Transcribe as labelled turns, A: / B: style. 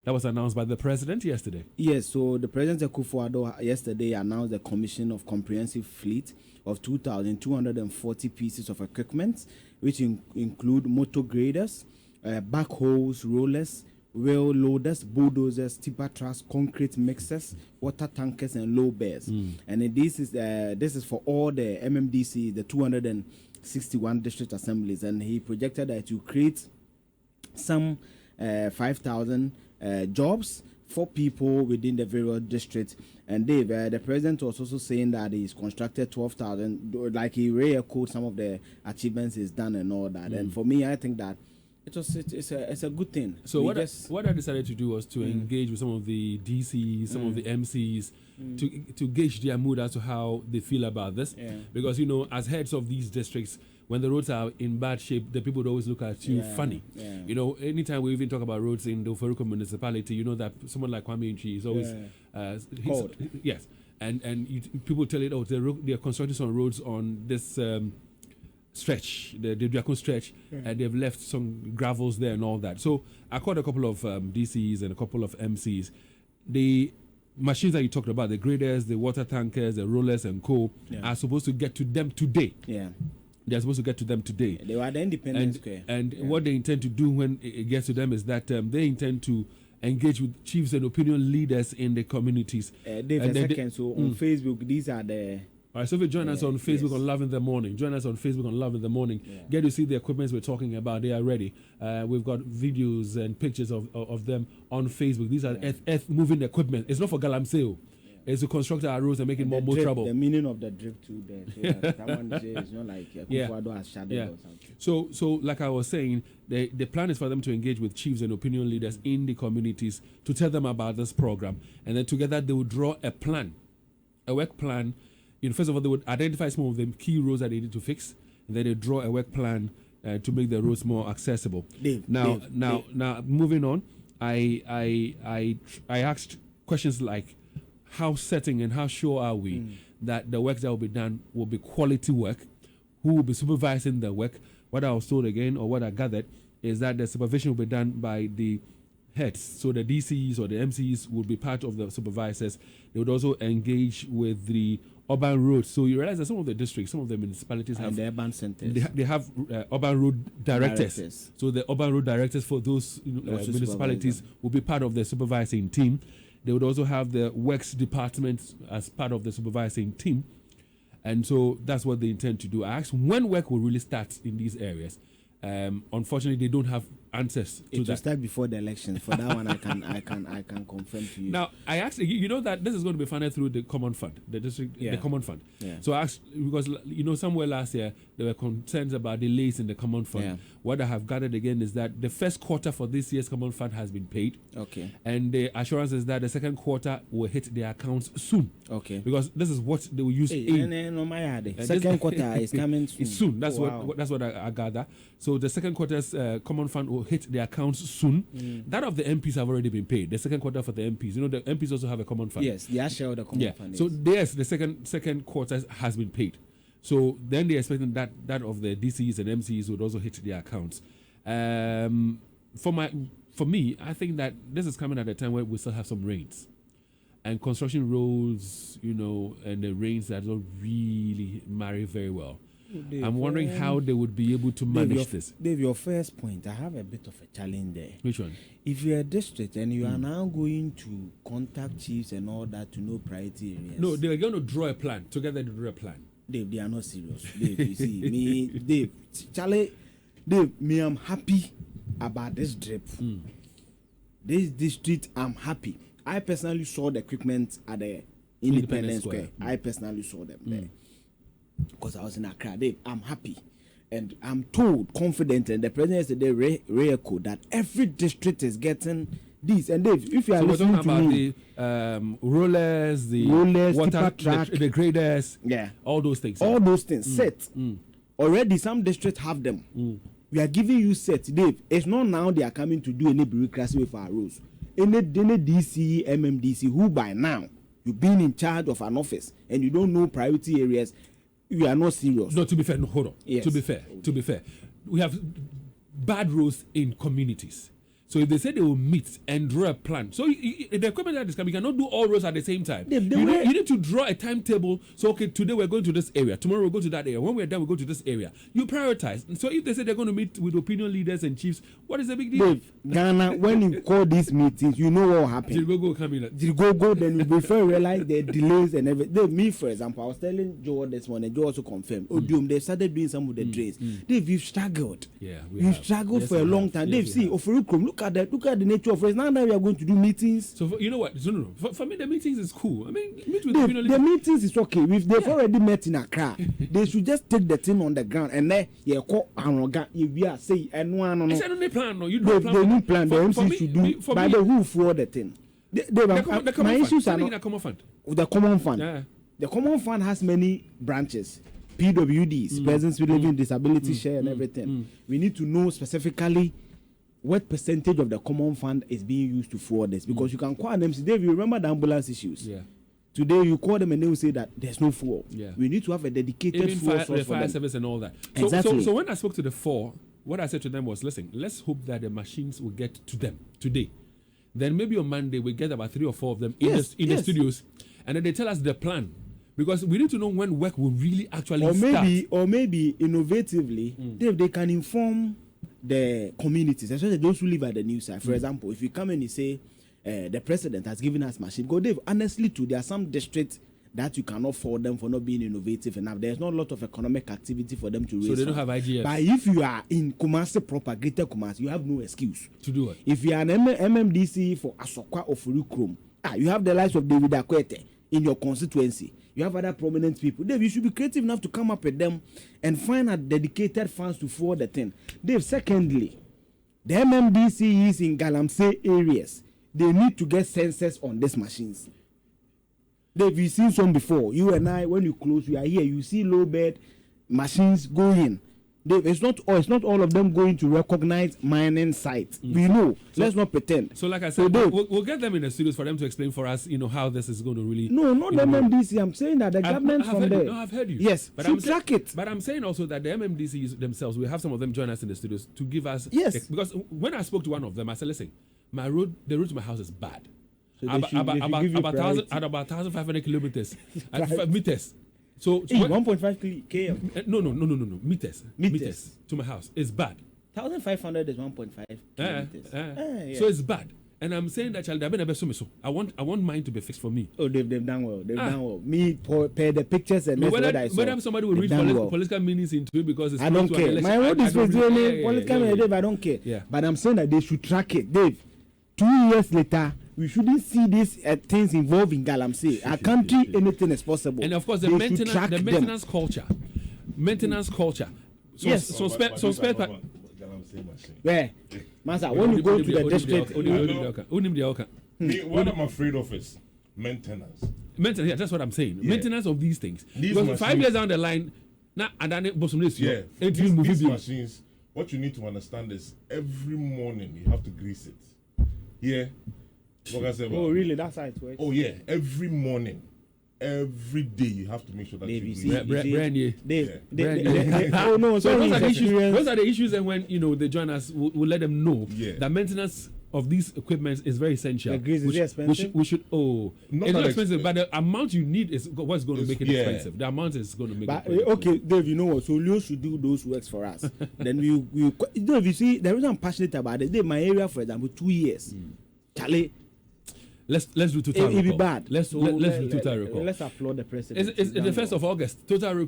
A: That was announced by the president yesterday.
B: Yes, so the President Akufo-Addo yesterday announced the commission of comprehensive fleet of 2,240 pieces of equipment, which include motor graders, backhoes, rollers, wheel loaders, bulldozers, tipper trucks, concrete mixers, water tankers, and low bears. And this is for all the MMDC, the 261 district assemblies, and he projected that to create some 5,000 jobs for people within the various districts. And Dave, the president was also saying that he's constructed 12,000, like he re-echoed some of the achievements he's done and all that. And for me, I think that it's a good thing.
A: So what I decided to do was to engage with some of the DCs, some of the MCs, to gauge their mood as to how they feel about this. Because, you know, as heads of these districts, when the roads are in bad shape, the people would always look at you funny. You know, anytime we even talk about roads in the Oforoko municipality, you know that someone like Kwame Nchi is always
B: cold.
A: Yes, and people tell it, oh, they are constructing some roads on this stretch, the Draco stretch, and they've left some gravels there and all that. So I called a couple of DCs and a couple of MCs. The machines that you talked about, the graders, the water tankers, the rollers and co, are supposed to get to them today. They're supposed to get to them today.
B: They were the Independence Square.
A: And what they intend to do when it gets to them is that they intend to engage with chiefs and opinion leaders in the communities.
B: So on Facebook, these are the...
A: All right, so if you join us on Facebook on Love in the Morning, join us on Facebook on Love in the Morning. Get to see the equipments we're talking about. They are ready. We've got videos and pictures of them on Facebook. These are earth moving equipment. It's not for galamsey. It's to construct our roads and make it more trouble.
B: The meaning of the drip too there. So that someone says it's not like Akufo-Addo has shadowed or something.
A: So like I was saying, the plan is for them to engage with chiefs and opinion leaders in the communities to tell them about this program. And then together they will draw a plan, a work plan. You know, first of all, they would identify some of the key roads that they need to fix. And then they draw a work plan to make the roads more accessible.
B: Dave,
A: now, moving on, I asked questions like, how certain and how sure are we that the work that will be done will be quality work? Who will be supervising the work? What I was told again, or what I gathered, is that the supervision will be done by the heads. So the DCs or the MCs will be part of the supervisors. They would also engage with the urban roads. So you realize that some of the districts, some of the municipalities have
B: the urban centers.
A: They have urban road directors. So the urban road directors for those municipalities will be part of the supervising team. They would also have the works department as part of the supervising team. And so that's what they intend to do. I asked when work will really start in these areas. Unfortunately, they don't have answers to that.
B: It will start before the elections. For that one, I can confirm to you.
A: Now, I asked, you know that this is going to be funded through the common fund, the common fund. So I asked, because, you know, somewhere last year, there were concerns about delays in the common fund. What I have gathered again is that the first quarter for this year's common fund has been paid. And the assurance is that the second quarter will hit their accounts soon. Because this is what they will use.
B: Second quarter is coming soon.
A: It's soon. That's what I gather. So the second quarter's common fund will hit their accounts soon. That of the MPs have already been paid. The second quarter for the MPs. You know, the MPs also have a common fund.
B: Yes, their share of the common fund.
A: So yes, the second quarter has been paid. So then they're expecting that of the DCs and MCs would also hit their accounts. For me, I think that this is coming at a time where we still have some rains. And construction roads, you know, and the rains that don't really marry very well. Dave, I'm wondering how they would be able to manage this.
B: Dave, your first point, I have a bit of a challenge there.
A: Which one?
B: If you're a district and you are now going to contact chiefs and all that to know priority areas.
A: No, they're going to draw a plan. Together they draw a plan.
B: Dave, they are not serious. Dave, you see, Dave, Charlie, Dave, I'm happy about this drip. This district, I'm happy. I personally saw the equipment at the Independence Square. I personally saw them there. Because I was in Accra. Dave, I'm happy. And I'm told, confident, and the president yesterday re-echoed that every district is getting this. And Dave, if you are listening to me,
A: the rollers, the water truck, the graders, all those things.
B: All those things set. Already some districts have them. We are giving you set. Dave, it's not now they are coming to do any bureaucracy with our rules. Any DC, MMDC, who by now, you've been in charge of an office and you don't know priority areas, you are not serious.
A: No, to be fair, hold on. Yes. To be fair, we have bad roads in communities. So if they say they will meet and draw a plan, so the equipment that is coming, we cannot do all roads at the same time. You need to draw a timetable. So okay, today we're going to this area, tomorrow we'll go to that area. When we're done, we'll go to this area. You prioritize. And so if they say they're going to meet with opinion leaders and chiefs, what is the big deal?
B: Dave, Ghana, when you call these meetings, you know what will happen.
A: Go coming.
B: Go, then you before realize the delays and everything. Dave, me, for example, I was telling Joe this morning, Joe also confirmed. They started doing some of the drains. Dave, you've struggled.
A: Yeah,
B: you've struggled for a long time. Dave, see, Ofurukum, look at the nature of it. Now that we are going to do meetings.
A: So you know what? No. For me, the meetings is cool. I mean, meet with
B: Dave, the meetings is okay. If they've already met in Accra, they should just take the thing on the ground and then call we are say and one.
A: I said, no plan. No, you don't plan.
B: They need plan. The MC should do by the rule for the thing. My issues are not
A: the common fund.
B: The common fund.
A: Yeah.
B: The common fund has many branches. PWDs, Persons with Living Disability Share and everything. We need to know specifically what percentage of the common fund is being used to forward this, because you can call them. Dave, you remember the ambulance issues?
A: Yeah.
B: Today you call them and they will say that there's no fuel.
A: Yeah.
B: We need to have a dedicated fuel source for
A: fire
B: them.
A: service and all that.
B: Exactly.
A: So when I spoke to the 4, what I said to them was, listen, let's hope that the machines will get to them today. Then maybe on Monday we get about 3 or 4 of them in the studios, and then they tell us the plan, because we need to know when work will really actually start.
B: Or maybe innovatively, they can inform the communities, especially those who live at the new side. For example, if you come in and say the president has given us machine, go Dave, honestly too, there are some districts that you cannot afford them for not being innovative enough. There's not a lot of economic activity for them to raise.
A: So they don't have IGF.
B: But if you are in Kumasi proper, Greater Kumasi, you have no excuse
A: to do it.
B: If you are an MMDC for Asokwa or Ofurukum, you have the likes of David Akwete in your constituency. You have other prominent people. Dave, you should be creative enough to come up with them and find a dedicated funds to forward the thing. Dave, secondly, the MMDCs in Galamsey areas, they need to get sensors on these machines. Dave, you've seen some before. You and I, when you close, we are here. You see low bed machines going. Dave, it's not all of them going to recognize mining sites. We know. So, let's not pretend.
A: So, like I said, we'll get them in the studios for them to explain for us, how this is going to really.
B: No, not the MMDC. I'm saying that the government from there.
A: No, I've heard you.
B: Yes, but I'm track it.
A: But I'm saying also that the MMDCs themselves, we have some of them join us in the studios to give us.
B: Yes.
A: Because when I spoke to one of them, I said, listen, the road to my house is bad.
B: So
A: about 1,500 kilometers, meters. So
B: 1.5 km.
A: No. Meters to my house. It's bad.
B: 1,500 is 1.5 kilometers.
A: Yeah. So it's bad. And I'm saying that child, I want mine to be fixed for me.
B: Oh, they've done well. They've done well. Me, per the pictures and that's what I saw.
A: Whether somebody will read political meanings into it because it's
B: I don't care. My road is really political meaning, I don't care.
A: Yeah.
B: But I'm saying that they should track it. Dave, 2 years later, we shouldn't see these things involved in Galamsey. Our country, anything is possible.
A: And of course, the maintenance culture. Maintenance culture. So,
B: yes.
A: So spare part.
B: Where? Masa, when you go to the district.
C: What I'm afraid of is maintenance.
A: Maintenance, yeah, that's what I'm saying.
C: Yeah.
A: Maintenance of these things.
C: These
A: because
C: machines,
A: 5 years down the line,
C: these machines, what you need to understand is every morning you have to grease it. Yeah.
B: Oh, really? That's how it works.
C: Oh, yeah. Every morning, every day, you have to make sure that you grease it.
B: Oh, no.
A: So those are the issues, and when they join us, we'll let them know that maintenance of these equipment is very essential.
B: The grease is expensive.
A: We should. It's not expensive, but the amount you need is what's going to make it expensive. The amount is going to make it.
B: Okay, Dave, you know what? So Leo should do those works for us. Then we if you see, the reason I'm passionate about it. My area, for example, 2 years. Charlie.
A: Let's do total recall.
B: It'll be bad.
A: Let's do total recall.
B: Let's applaud the president.
A: It's the 1st of August. Total recall.